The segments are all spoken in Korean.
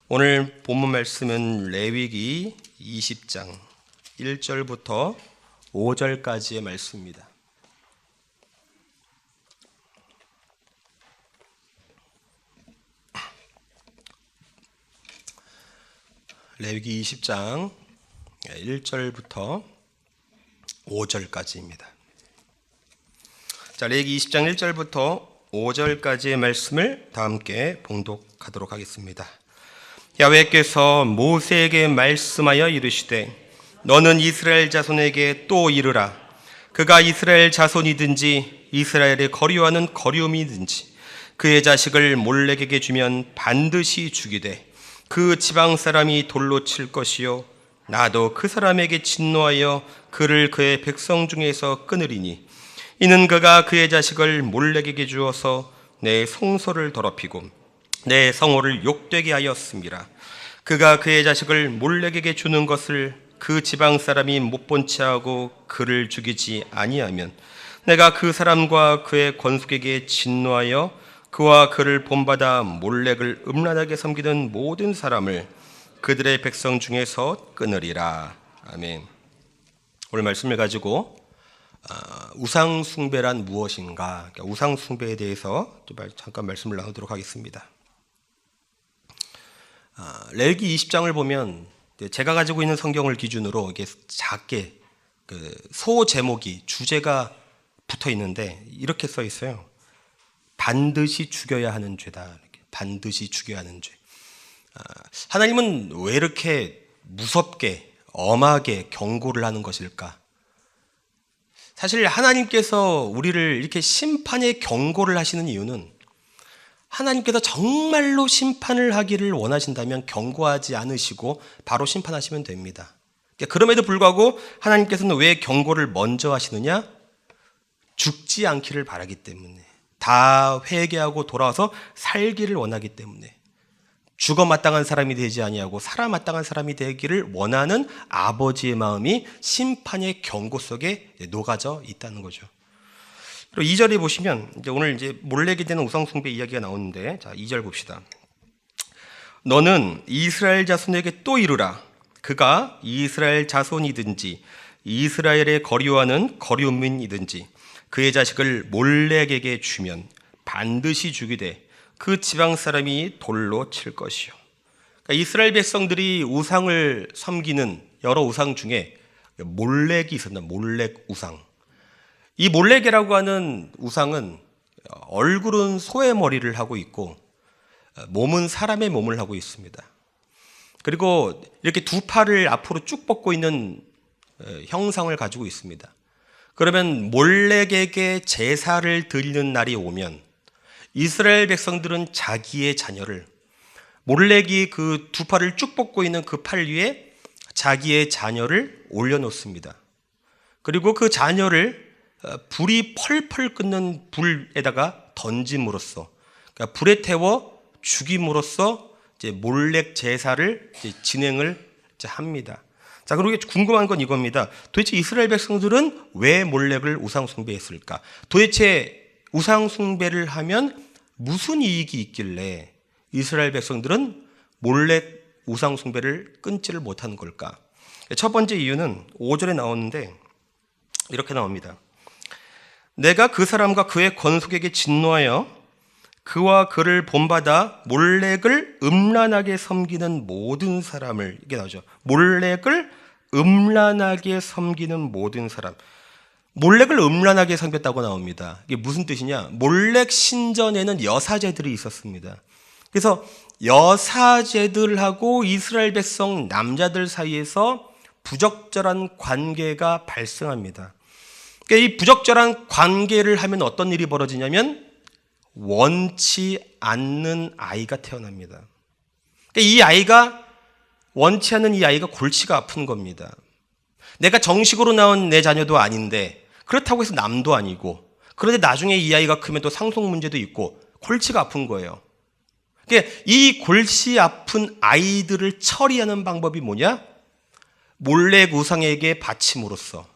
오늘 본문 말씀은 레위기 20장 1절부터 5절까지의 말씀입니다. 레위기 20장 1절부터 5절까지입니다. 자, 레위기 20장 1절부터 5절까지의 말씀을 다 함께 봉독하도록 하겠습니다. 야훼께서 모세에게 말씀하여 이르시되 너는 이스라엘 자손에게 또 이르라. 그가 이스라엘 자손이든지 이스라엘의 거류하는 거류민이든지 그의 자식을 몰렉에게 주면 반드시 죽이되 그 지방 사람이 돌로 칠 것이요 나도 그 사람에게 진노하여 그를 그의 백성 중에서 끊으리니 이는 그가 그의 자식을 몰렉에게 주어서 내 성소를 더럽히고 내 성호를 욕되게 하였음이라. 그가 그의 자식을 몰렉에게 주는 것을 그 지방 사람이 못 본 채하고 그를 죽이지 아니하면 내가 그 사람과 그의 권속에게 진노하여 그와 그를 본받아 몰렉을 음란하게 섬기는 모든 사람을 그들의 백성 중에서 끊으리라. 아멘. 오늘 말씀을 가지고 우상 숭배란 무엇인가, 우상 숭배에 대해서 잠깐 말씀을 나누도록 하겠습니다. 레위기 20장을 보면 제가 가지고 있는 성경을 기준으로 이게 작게 소 제목이 주제가 붙어 있는데 이렇게 써 있어요. 반드시 죽여야 하는 죄다. 반드시 죽여야 하는 죄. 하나님은 왜 이렇게 무섭게 엄하게 경고를 하는 것일까? 사실 하나님께서 우리를 이렇게 심판의 경고를 하시는 이유는 하나님께서 정말로 심판을 하기를 원하신다면 경고하지 않으시고 바로 심판하시면 됩니다. 그럼에도 불구하고 하나님께서는 왜 경고를 먼저 하시느냐? 죽지 않기를 바라기 때문에, 다 회개하고 돌아와서 살기를 원하기 때문에, 죽어 마땅한 사람이 되지 아니하고 살아 마땅한 사람이 되기를 원하는 아버지의 마음이 심판의 경고 속에 녹아져 있다는 거죠. 그리고 2절에 보시면 오늘 몰렉에 대한 우상 숭배 이야기가 나오는데, 자, 2절 봅시다. 너는 이스라엘 자손에게 또 이르라. 그가 이스라엘 자손이든지 이스라엘의 거류하는 거류민이든지 그의 자식을 몰렉에게 주면 반드시 죽이되 그 지방 사람이 돌로 칠 것이요. 그러니까 이스라엘 백성들이 우상을 섬기는 여러 우상 중에 몰렉이 있었나? 몰렉 우상. 이 몰렉이라고 하는 우상은 얼굴은 소의 머리를 하고 있고 몸은 사람의 몸을 하고 있습니다. 그리고 이렇게 두 팔을 앞으로 쭉 뻗고 있는 형상을 가지고 있습니다. 그러면 몰렉에게 제사를 드리는 날이 오면 이스라엘 백성들은 자기의 자녀를, 몰렉이 그 두 팔을 쭉 뻗고 있는 그 팔 위에 자기의 자녀를 올려놓습니다. 그리고 그 자녀를 불이 펄펄 끓는 불에다가 던짐으로써, 그러니까 불에 태워 죽임으로써 이제 몰렉 제사를 진행을 합니다. 자, 그리고 궁금한 건 이겁니다. 도대체 이스라엘 백성들은 왜 몰렉을 우상 숭배했을까? 도대체 우상 숭배를 하면 무슨 이익이 있길래 이스라엘 백성들은 몰렉 우상 숭배를 끊지를 못하는 걸까? 첫 번째 이유는 5절에 나오는데 이렇게 나옵니다. 내가 그 사람과 그의 권속에게 진노하여 그와 그를 본받아 몰렉을 음란하게 섬기는 모든 사람을, 이게 나오죠. 몰렉을 음란하게 섬기는 모든 사람. 몰렉을 음란하게 섬겼다고 나옵니다. 이게 무슨 뜻이냐? 몰렉 신전에는 여사제들이 있었습니다. 그래서 여사제들하고 이스라엘 백성 남자들 사이에서 부적절한 관계가 발생합니다. 그러니까 이 부적절한 관계를 하면 어떤 일이 벌어지냐면 원치 않는 아이가 태어납니다. 그러니까 이 아이가, 원치 않는 이 아이가 골치가 아픈 겁니다. 내가 정식으로 낳은 내 자녀도 아닌데, 그렇다고 해서 남도 아니고, 그런데 나중에 이 아이가 크면 또 상속 문제도 있고 골치가 아픈 거예요. 그러니까 이 골치 아픈 아이들을 처리하는 방법이 뭐냐? 몰렉 우상에게 바침으로써.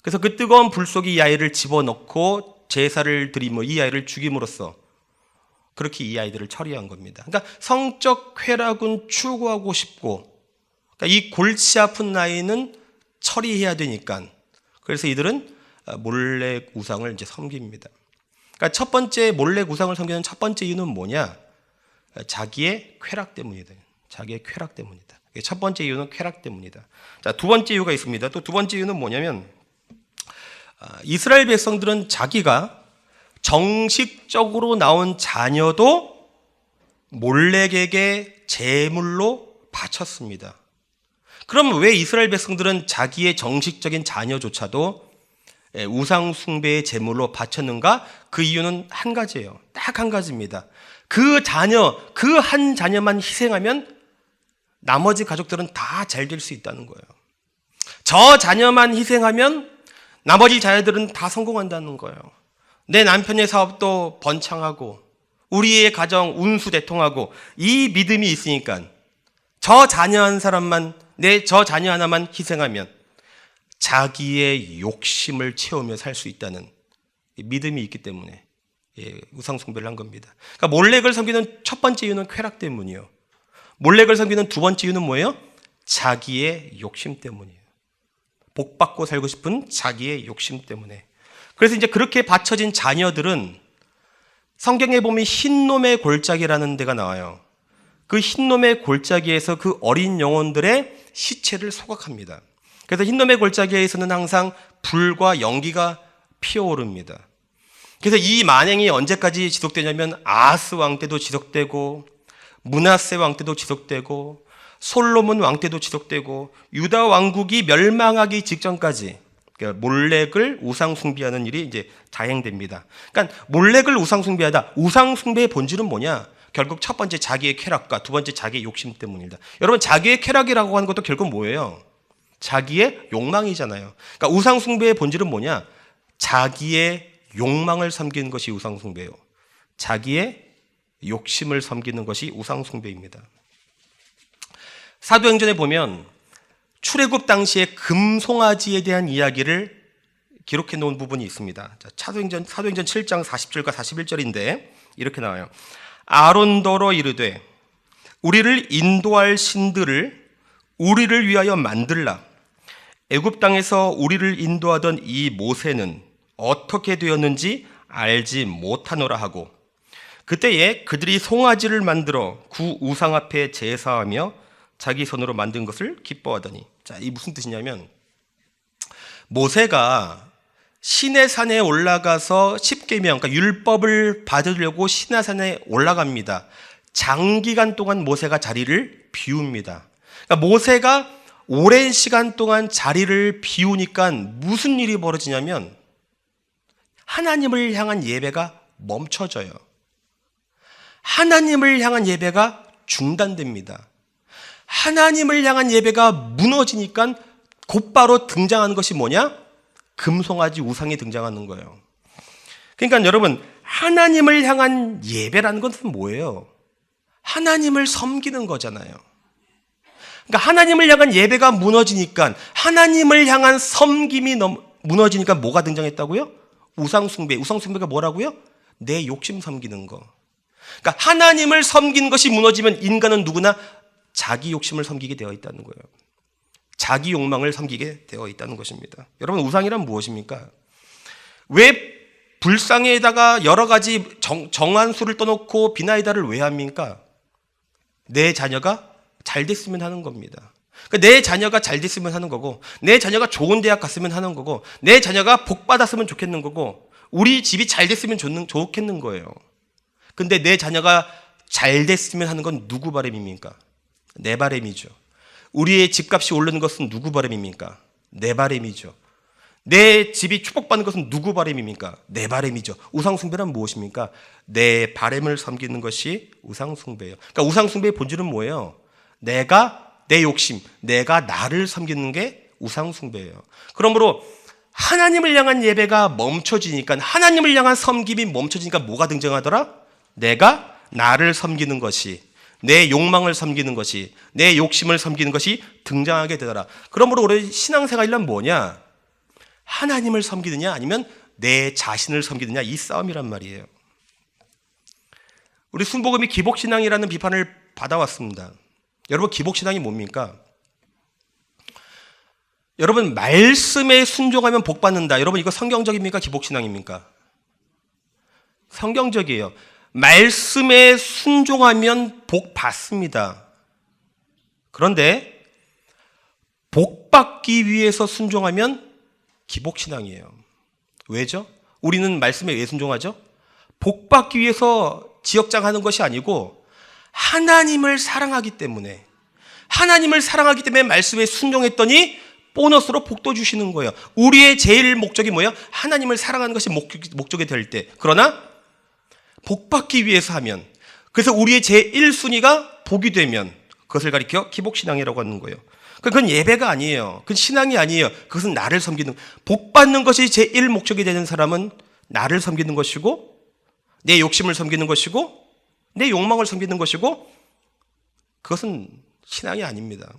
그래서 그 뜨거운 불 속에 이 아이를 집어넣고 제사를 드리며 이 아이를 죽임으로써 그렇게 이 아이들을 처리한 겁니다. 그러니까 성적 쾌락은 추구하고 싶고, 그러니까 이 골치 아픈 나이는 처리해야 되니까, 그래서 이들은 몰래 우상을 이제 섬깁니다. 그러니까 첫 번째 몰래 우상을 섬기는 첫 번째 이유는 뭐냐? 자기의 쾌락 때문이다. 자기의 쾌락 때문이다. 첫 번째 이유는 쾌락 때문이다. 자, 두 번째 이유가 있습니다. 또 두 번째 이유는 뭐냐면, 이스라엘 백성들은 자기가 정식적으로 나온 자녀도 몰렉에게 제물로 바쳤습니다. 그럼 왜 이스라엘 백성들은 자기의 정식적인 자녀조차도 우상 숭배의 제물로 바쳤는가? 그 이유는 한 가지예요. 딱 한 가지입니다. 그 한 자녀만 희생하면 나머지 가족들은 다 잘 될 수 있다는 거예요. 저 자녀만 희생하면 나머지 자녀들은 다 성공한다는 거예요. 내 남편의 사업도 번창하고 우리의 가정 운수대통하고 이 믿음이 있으니까 저 자녀 한 사람만, 저 자녀 하나만 희생하면 자기의 욕심을 채우며 살 수 있다는 믿음이 있기 때문에 우상 숭배를 한 겁니다. 그러니까 몰렉을 섬기는 첫 번째 이유는 쾌락 때문이요. 몰렉을 섬기는 두 번째 이유는 뭐예요? 자기의 욕심 때문이에요. 복받고 살고 싶은 자기의 욕심 때문에. 그래서 이제 그렇게 바쳐진 자녀들은 성경에 보면 흰놈의 골짜기라는 데가 나와요. 그 흰놈의 골짜기에서 그 어린 영혼들의 시체를 소각합니다. 그래서 흰놈의 골짜기에서는 항상 불과 연기가 피어오릅니다. 그래서 이 만행이 언제까지 지속되냐면 아하스 왕 때도 지속되고 므낫세 왕 때도 지속되고 솔로몬 왕 때도 지속되고 유다 왕국이 멸망하기 직전까지 몰렉을 우상 숭배하는 일이 이제 자행됩니다. 그러니까 몰렉을 우상 숭배하다. 우상 숭배의 본질은 뭐냐? 결국 첫 번째 자기의 쾌락과 두 번째 자기의 욕심 때문이다. 여러분, 자기의 쾌락이라고 하는 것도 결국 뭐예요? 자기의 욕망이잖아요. 그러니까 우상 숭배의 본질은 뭐냐? 자기의 욕망을 섬기는 것이 우상 숭배예요. 자기의 욕심을 섬기는 것이 우상 숭배입니다. 사도행전에 보면 출애굽 당시에 금송아지에 대한 이야기를 기록해 놓은 부분이 있습니다. 사도행전 7장 40절과 41절인데 이렇게 나와요. 아론더러 이르되 우리를 인도할 신들을 우리를 위하여 만들라. 애굽 땅에서 우리를 인도하던 이 모세는 어떻게 되었는지 알지 못하노라 하고, 그때에 그들이 송아지를 만들어 구 우상 앞에 제사하며 자기 손으로 만든 것을 기뻐하더니. 자, 이 무슨 뜻이냐면, 모세가 시내산에 올라가서 십계명, 그러니까 율법을 받으려고 시내산에 올라갑니다. 장기간 동안 모세가 자리를 비웁니다. 그러니까 모세가 오랜 시간 동안 자리를 비우니까 무슨 일이 벌어지냐면 하나님을 향한 예배가 멈춰져요. 하나님을 향한 예배가 중단됩니다. 하나님을 향한 예배가 무너지니까 곧바로 등장하는 것이 뭐냐? 금송아지 우상이 등장하는 거예요. 그러니까 여러분, 하나님을 향한 예배라는 것은 뭐예요? 하나님을 섬기는 거잖아요. 그러니까 하나님을 향한 예배가 무너지니까, 하나님을 향한 섬김이 무너지니까 뭐가 등장했다고요? 우상숭배. 우상숭배가 뭐라고요? 내 욕심 섬기는 거. 그러니까 하나님을 섬기는 것이 무너지면 인간은 누구나 자기 욕심을 섬기게 되어 있다는 거예요. 자기 욕망을 섬기게 되어 있다는 것입니다. 여러분, 우상이란 무엇입니까? 왜 불상에다가 여러 가지 정한수를 떠놓고 비나이다를 왜 합니까? 내 자녀가 잘 됐으면 하는 겁니다. 그러니까 내 자녀가 잘 됐으면 하는 거고, 내 자녀가 좋은 대학 갔으면 하는 거고, 내 자녀가 복 받았으면 좋겠는 거고, 우리 집이 잘 됐으면 좋겠는 거예요. 근데 내 자녀가 잘 됐으면 하는 건 누구 바람입니까? 내 바람이죠. 우리의 집값이 오르는 것은 누구 바람입니까? 내 바람이죠. 내 집이 축복받는 것은 누구 바람입니까? 내 바람이죠. 우상숭배란 무엇입니까? 내 바람을 섬기는 것이 우상숭배예요. 그러니까 우상숭배의 본질은 뭐예요? 내 욕심, 내가 나를 섬기는 게 우상숭배예요. 그러므로 하나님을 향한 예배가 멈춰지니까, 하나님을 향한 섬김이 멈춰지니까 뭐가 등장하더라? 내가 나를 섬기는 것이, 내 욕망을 섬기는 것이, 내 욕심을 섬기는 것이 등장하게 되더라. 그러므로 우리 신앙생활이란 뭐냐? 하나님을 섬기느냐 아니면 내 자신을 섬기느냐, 이 싸움이란 말이에요. 우리 순복음이 기복신앙이라는 비판을 받아왔습니다. 여러분, 기복신앙이 뭡니까? 여러분, 말씀에 순종하면 복 받는다. 여러분, 이거 성경적입니까? 기복신앙입니까? 성경적이에요. 말씀에 순종하면 복 받습니다. 그런데 복 받기 위해서 순종하면 기복신앙이에요. 왜죠? 우리는 말씀에 왜 순종하죠? 복 받기 위해서 지역장하는 것이 아니고 하나님을 사랑하기 때문에 말씀에 순종했더니 보너스로 복도 주시는 거예요. 우리의 제일 목적이 뭐예요? 하나님을 사랑하는 것이 목적이 될 때. 그러나 복 받기 위해서 하면, 그래서 우리의 제1순위가 복이 되면 그것을 가리켜 기복신앙이라고 하는 거예요. 그건 예배가 아니에요. 그건 신앙이 아니에요. 그것은 나를 섬기는, 복 받는 것이 제1목적이 되는 사람은 나를 섬기는 것이고, 내 욕심을 섬기는 것이고, 내 욕망을 섬기는 것이고, 그것은 신앙이 아닙니다.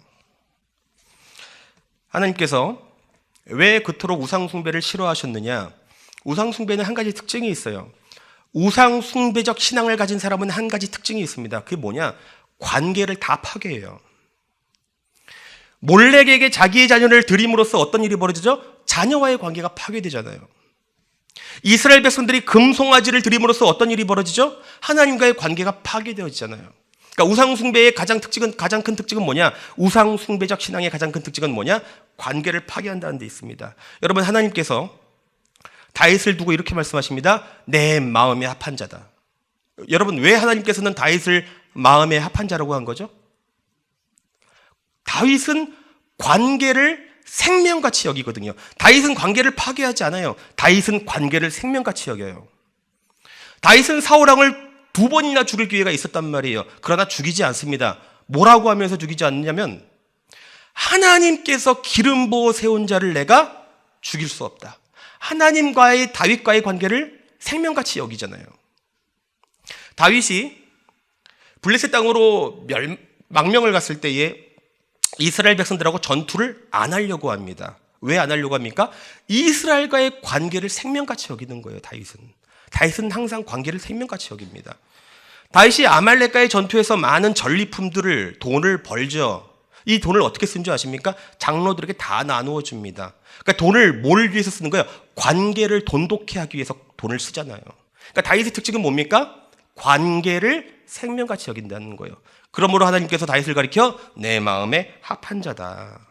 하나님께서 왜 그토록 우상숭배를 싫어하셨느냐? 우상숭배는 한 가지 특징이 있어요. 우상숭배적 신앙을 가진 사람은 한 가지 특징이 있습니다. 그게 뭐냐? 관계를 다 파괴해요. 몰렉에게 자기의 자녀를 드림으로써 어떤 일이 벌어지죠? 자녀와의 관계가 파괴되잖아요. 이스라엘 백성들이 금송아지를 드림으로써 어떤 일이 벌어지죠? 하나님과의 관계가 파괴되어지잖아요. 그러니까 우상숭배의 가장 큰 특징은 뭐냐? 우상숭배적 신앙의 가장 큰 특징은 뭐냐? 관계를 파괴한다는 데 있습니다. 여러분, 하나님께서 다윗을 두고 이렇게 말씀하십니다. 내 마음에 합한 자다. 여러분, 왜 하나님께서는 다윗을 마음에 합한 자라고 한 거죠? 다윗은 관계를 생명같이 여기거든요. 다윗은 관계를 파괴하지 않아요. 다윗은 관계를 생명같이 여겨요. 다윗은 사울왕을 2번이나 죽일 기회가 있었단 말이에요. 그러나 죽이지 않습니다. 뭐라고 하면서 죽이지 않느냐면, 하나님께서 기름 부어 세운 자를 내가 죽일 수 없다. 하나님과의, 다윗과의 관계를 생명같이 여기잖아요. 다윗이 블레셋 땅으로 망명을 갔을 때에 이스라엘 백성들하고 전투를 안 하려고 합니다. 왜 안 하려고 합니까? 이스라엘과의 관계를 생명같이 여기는 거예요. 다윗은 항상 관계를 생명같이 여깁니다. 다윗이 아말렉과의 전투에서 많은 전리품들을, 돈을 벌죠. 이 돈을 어떻게 쓴 줄 아십니까? 장로들에게 다 나누어 줍니다. 그러니까 돈을 뭘 위해서 쓰는 거예요? 관계를 돈독해 하기 위해서 돈을 쓰잖아요. 그러니까 다윗의 특징은 뭡니까? 관계를 생명같이 여긴다는 거예요. 그러므로 하나님께서 다윗을 가리켜 내 마음에 합한 자다.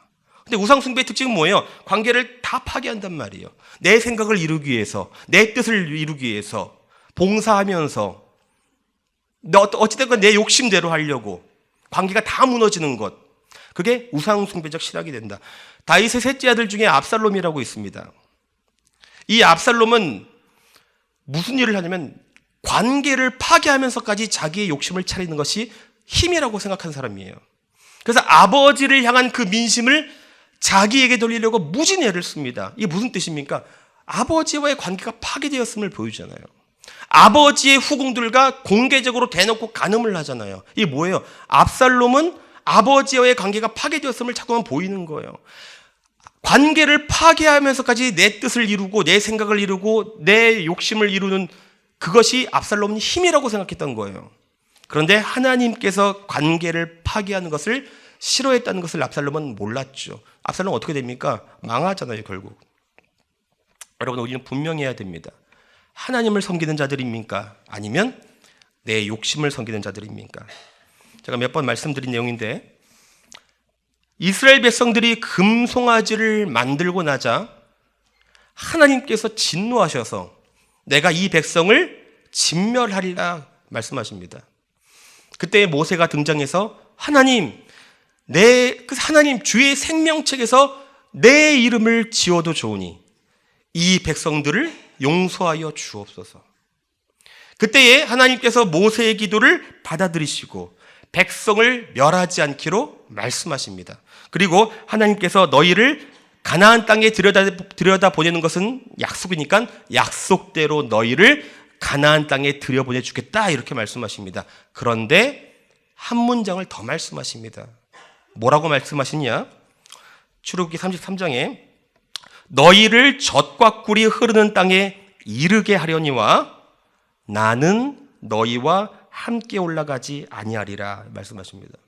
근데 우상숭배의 특징은 뭐예요? 관계를 다 파괴한단 말이에요. 내 생각을 이루기 위해서, 내 뜻을 이루기 위해서 봉사하면서 어찌됐건 내 욕심대로 하려고 관계가 다 무너지는 것, 그게 우상숭배적 신앙이 된다. 다윗의 셋째 아들 중에 압살롬이라고 있습니다. 이 압살롬은 무슨 일을 하냐면 관계를 파괴하면서까지 자기의 욕심을 차리는 것이 힘이라고 생각한 사람이에요. 그래서 아버지를 향한 그 민심을 자기에게 돌리려고 무진 애를 씁니다. 이게 무슨 뜻입니까? 아버지와의 관계가 파괴되었음을 보여주잖아요. 아버지의 후궁들과 공개적으로 대놓고 간음을 하잖아요. 이게 뭐예요? 압살롬은 아버지와의 관계가 파괴되었음을 자꾸만 보이는 거예요. 관계를 파괴하면서까지 내 뜻을 이루고 내 생각을 이루고 내 욕심을 이루는 그것이 압살롬은 힘이라고 생각했던 거예요. 그런데 하나님께서 관계를 파괴하는 것을 싫어했다는 것을 압살롬은 몰랐죠. 압살롬은 어떻게 됩니까? 망하잖아요, 결국. 여러분, 우리는 분명히 해야 됩니다. 하나님을 섬기는 자들입니까? 아니면 내 욕심을 섬기는 자들입니까? 제가 몇 번 말씀드린 내용인데, 이스라엘 백성들이 금송아지를 만들고 나자 하나님께서 진노하셔서 내가 이 백성을 진멸하리라 말씀하십니다. 그때 모세가 등장해서 하나님 주의 생명책에서 내 이름을 지어도 좋으니 이 백성들을 용서하여 주옵소서. 그때에 하나님께서 모세의 기도를 받아들이시고 백성을 멸하지 않기로 말씀하십니다. 그리고 하나님께서 너희를 가나안 땅에 들여다 보내는 것은 약속이니까 약속대로 너희를 가나안 땅에 들여보내 주겠다, 이렇게 말씀하십니다. 그런데 한 문장을 더 말씀하십니다. 뭐라고 말씀하시냐? 출애굽기 33장에 너희를 젖과 꿀이 흐르는 땅에 이르게 하려니와 나는 너희와 함께 올라가지 아니하리라 말씀하십니다.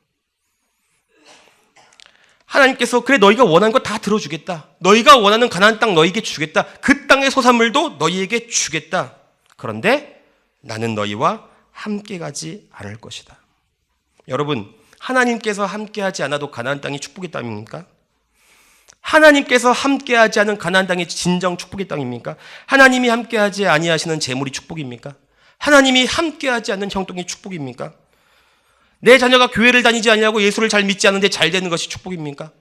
하나님께서 그래 너희가 원하는 거 다 들어주겠다. 너희가 원하는 가나안 땅 너희에게 주겠다. 그 땅의 소산물도 너희에게 주겠다. 그런데 나는 너희와 함께 가지 않을 것이다. 여러분, 하나님께서 함께하지 않아도 가나안 땅이 축복의 땅입니까? 하나님께서 함께하지 않은 가나안 땅이 진정 축복의 땅입니까? 하나님이 함께하지 아니하시는 재물이 축복입니까? 하나님이 함께하지 않는 형통이 축복입니까? 내 자녀가 교회를 다니지 않냐고 예수를 잘 믿지 않는데 잘 되는 것이 축복입니까?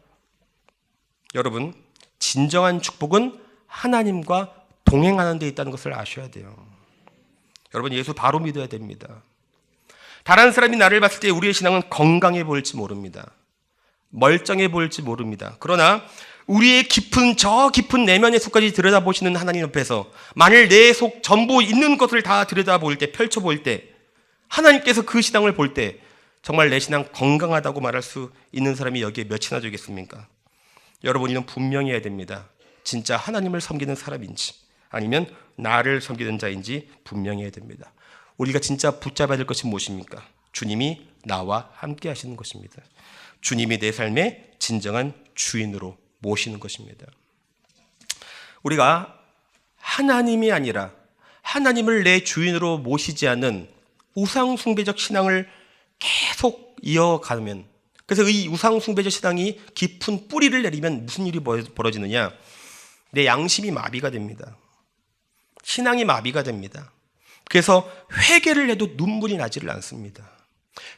여러분, 진정한 축복은 하나님과 동행하는 데 있다는 것을 아셔야 돼요. 여러분, 예수 바로 믿어야 됩니다. 다른 사람이 나를 봤을 때 우리의 신앙은 건강해 보일지 모릅니다. 멀쩡해 보일지 모릅니다. 그러나 우리의 저 깊은 내면의 속까지 들여다보시는 하나님 앞에서 만일 내 속 전부 있는 것을 다 들여다볼 때, 펼쳐볼 때 하나님께서 그 신앙을 볼 때 정말 내 신앙 건강하다고 말할 수 있는 사람이 여기에 몇이나 되겠습니까? 여러분이는 분명히 해야 됩니다. 진짜 하나님을 섬기는 사람인지 아니면 나를 섬기는 자인지 분명히 해야 됩니다. 우리가 진짜 붙잡아야 될 것이 무엇입니까? 주님이 나와 함께 하시는 것입니다. 주님이 내 삶의 진정한 주인으로 모시는 것입니다. 우리가 하나님이 아니라 하나님을 내 주인으로 모시지 않는 우상숭배적 신앙을 계속 이어가면, 그래서 이 우상숭배적 신앙이 깊은 뿌리를 내리면 무슨 일이 벌어지느냐? 내 양심이 마비가 됩니다. 신앙이 마비가 됩니다. 그래서 회개를 해도 눈물이 나지를 않습니다.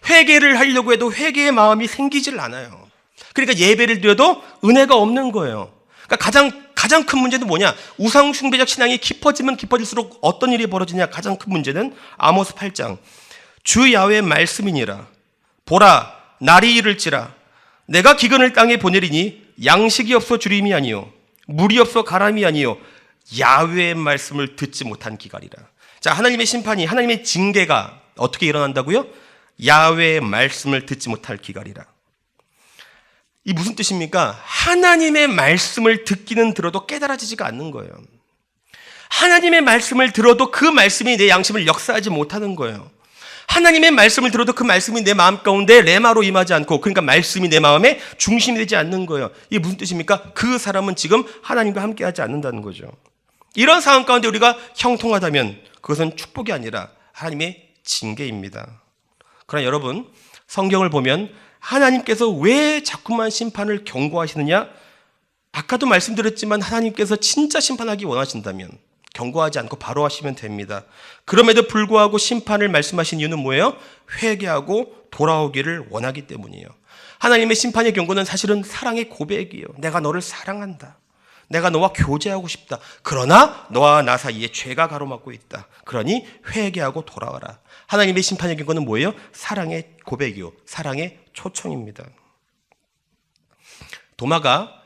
회개를 하려고 해도 회개의 마음이 생기질 않아요. 그러니까 예배를 드려도 은혜가 없는 거예요. 그러니까 가장 큰 문제는 뭐냐? 우상숭배적 신앙이 깊어지면 깊어질수록 어떤 일이 벌어지냐? 가장 큰 문제는 아모스 8장. 주 야훼의 말씀이니라. 보라, 날이 이를지라. 내가 기근을 땅에 보내리니 양식이 없어 주림이 아니요 물이 없어 가람이 아니요 야훼의 말씀을 듣지 못한 기갈이라. 자, 하나님의 심판이, 하나님의 징계가 어떻게 일어난다고요? 야훼의 말씀을 듣지 못할 기갈이라. 이 무슨 뜻입니까? 하나님의 말씀을 듣기는 들어도 깨달아지지가 않는 거예요. 하나님의 말씀을 들어도 그 말씀이 내 양심을 역사하지 못하는 거예요. 하나님의 말씀을 들어도 그 말씀이 내 마음 가운데 레마로 임하지 않고, 그러니까 말씀이 내 마음에 중심이 되지 않는 거예요. 이게 무슨 뜻입니까? 그 사람은 지금 하나님과 함께하지 않는다는 거죠. 이런 상황 가운데 우리가 형통하다면 그것은 축복이 아니라 하나님의 징계입니다. 그러나 여러분, 성경을 보면 하나님께서 왜 자꾸만 심판을 경고하시느냐? 아까도 말씀드렸지만 하나님께서 진짜 심판하기 원하신다면 경고하지 않고 바로 하시면 됩니다. 그럼에도 불구하고 심판을 말씀하신 이유는 뭐예요? 회개하고 돌아오기를 원하기 때문이에요. 하나님의 심판의 경고는 사실은 사랑의 고백이에요. 내가 너를 사랑한다. 내가 너와 교제하고 싶다. 그러나 너와 나 사이에 죄가 가로막고 있다. 그러니 회개하고 돌아와라. 하나님의 심판의 경고는 뭐예요? 사랑의 고백이요, 사랑의 초청입니다. 도마가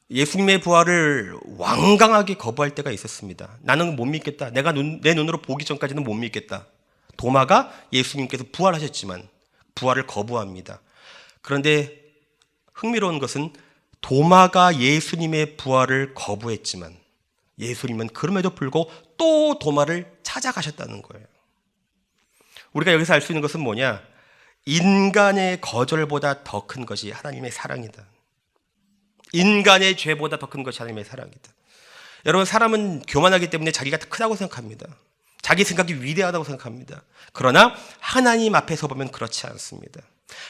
예수님의 부활을 완강하게 거부할 때가 있었습니다. 나는 못 믿겠다. 내 눈으로 보기 전까지는 못 믿겠다. 도마가 예수님께서 부활하셨지만 부활을 거부합니다. 그런데 흥미로운 것은 도마가 예수님의 부활을 거부했지만 예수님은 그럼에도 불구하고 또 도마를 찾아가셨다는 거예요. 우리가 여기서 알 수 있는 것은 뭐냐? 인간의 거절보다 더 큰 것이 하나님의 사랑이다. 인간의 죄보다 더 큰 것이 하나님의 사랑이다. 여러분, 사람은 교만하기 때문에 자기가 더 크다고 생각합니다. 자기 생각이 위대하다고 생각합니다. 그러나 하나님 앞에서 보면 그렇지 않습니다.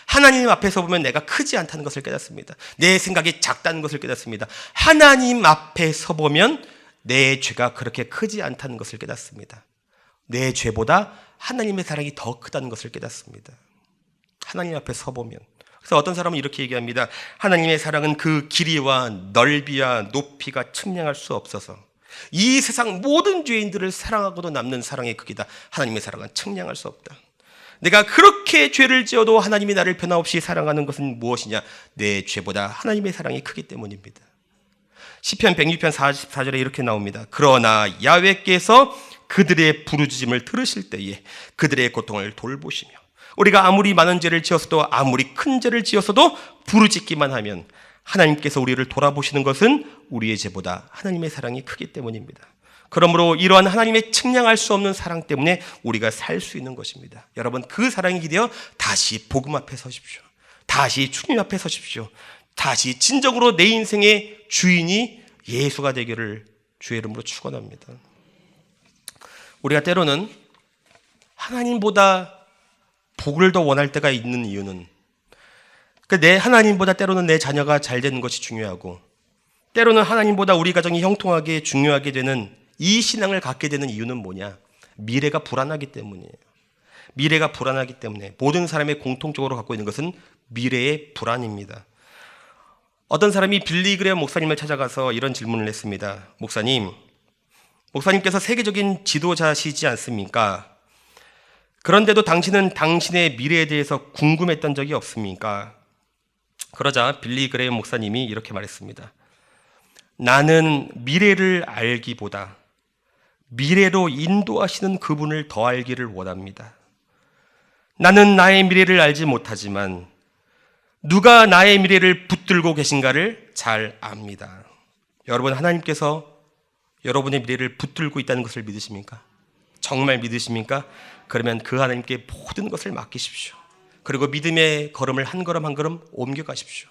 하나님 앞에서 보면 내가 크지 않다는 것을 깨닫습니다. 내 생각이 작다는 것을 깨닫습니다. 하나님 앞에서 보면 내 죄가 그렇게 크지 않다는 것을 깨닫습니다. 내 죄보다 하나님의 사랑이 더 크다는 것을 깨닫습니다. 하나님 앞에 서보면. 그래서 어떤 사람은 이렇게 얘기합니다. 하나님의 사랑은 그 길이와 넓이와 높이가 측량할 수 없어서 이 세상 모든 죄인들을 사랑하고도 남는 사랑의 크기다. 하나님의 사랑은 측량할 수 없다. 내가 그렇게 죄를 지어도 하나님이 나를 변함없이 사랑하는 것은 무엇이냐? 내 죄보다 하나님의 사랑이 크기 때문입니다. 시편 106편 44절에 이렇게 나옵니다. 그러나 야훼께서 그들의 부르짖음을 들으실 때에 그들의 고통을 돌보시며, 우리가 아무리 많은 죄를 지었어도 아무리 큰 죄를 지었어도 부르짖기만 하면 하나님께서 우리를 돌아보시는 것은 우리의 죄보다 하나님의 사랑이 크기 때문입니다. 그러므로 이러한 하나님의 측량할 수 없는 사랑 때문에 우리가 살 수 있는 것입니다. 여러분, 그 사랑이 기대어 다시 복음 앞에 서십시오. 다시 주님 앞에 서십시오. 다시 진정으로 내 인생의 주인이 예수가 되기를 주의 이름으로 축원합니다. 우리가 때로는 하나님보다 복을 더 원할 때가 있는 이유는 내 하나님보다 때로는 내 자녀가 잘 되는 것이 중요하고, 때로는 하나님보다 우리 가정이 형통하게 중요하게 되는 이 신앙을 갖게 되는 이유는 뭐냐? 미래가 불안하기 때문이에요. 미래가 불안하기 때문에 모든 사람의 공통적으로 갖고 있는 것은 미래의 불안입니다. 어떤 사람이 빌리 그레엄 목사님을 찾아가서 이런 질문을 했습니다. 목사님께서 세계적인 지도자시지 않습니까? 그런데도 당신은 당신의 미래에 대해서 궁금했던 적이 없습니까? 그러자 빌리 그레엄 목사님이 이렇게 말했습니다. 나는 미래를 알기보다 미래로 인도하시는 그분을 더 알기를 원합니다. 나는 나의 미래를 알지 못하지만 누가 나의 미래를 붙들고 계신가를 잘 압니다. 여러분, 하나님께서 여러분의 미래를 붙들고 있다는 것을 믿으십니까? 정말 믿으십니까? 그러면 그 하나님께 모든 것을 맡기십시오. 그리고 믿음의 걸음을 한 걸음 한 걸음 옮겨가십시오.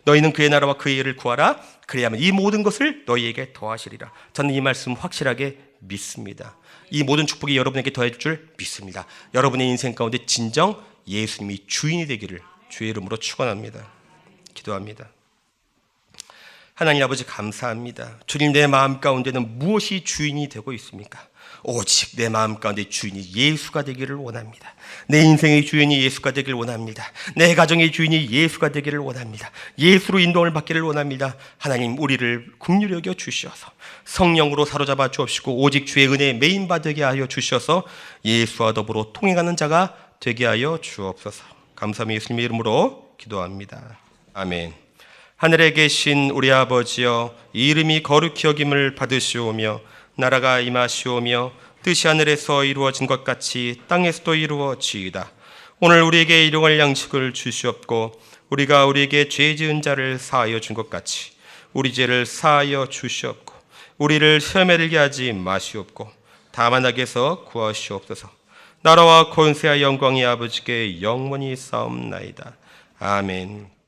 너희는 그의 나라와 그의 일을 구하라. 그래야만 이 모든 것을 너희에게 더하시리라. 저는 이 말씀 확실하게 믿습니다. 이 모든 축복이 여러분에게 더해줄 줄 믿습니다. 여러분의 인생 가운데 진정 예수님이 주인이 되기를 주의 이름으로 축원합니다. 기도합니다. 하나님 아버지, 감사합니다. 주님, 내 마음 가운데는 무엇이 주인이 되고 있습니까? 오직 내 마음 가운데 주인이 예수가 되기를 원합니다. 내 인생의 주인이 예수가 되기를 원합니다. 내 가정의 주인이 예수가 되기를 원합니다. 예수로 인도를 받기를 원합니다. 하나님, 우리를 긍휼히 여겨 주시어서 성령으로 사로잡아 주옵시고 오직 주의 은혜에 메인받게 하여 주시어서 예수와 더불어 통행하는 자가 되게 하여 주옵소서. 감사함이 예수님의 이름으로 기도합니다. 아멘. 하늘에 계신 우리 아버지여, 이 이름이 거룩히 여김을 받으시오며 나라가 임하시오며 뜻이 하늘에서 이루어진 것 같이 땅에서도 이루어지이다. 오늘 우리에게 일용할 양식을 주시옵고 우리가 우리에게 죄 지은 자를 사하여 준 것 같이 우리 죄를 사하여 주시옵고 우리를 시험에 들게 하지 마시옵고 다만 악에서 구하시옵소서. 나라와 권세와 영광이 아버지께 영원히 싸움나이다. 아멘.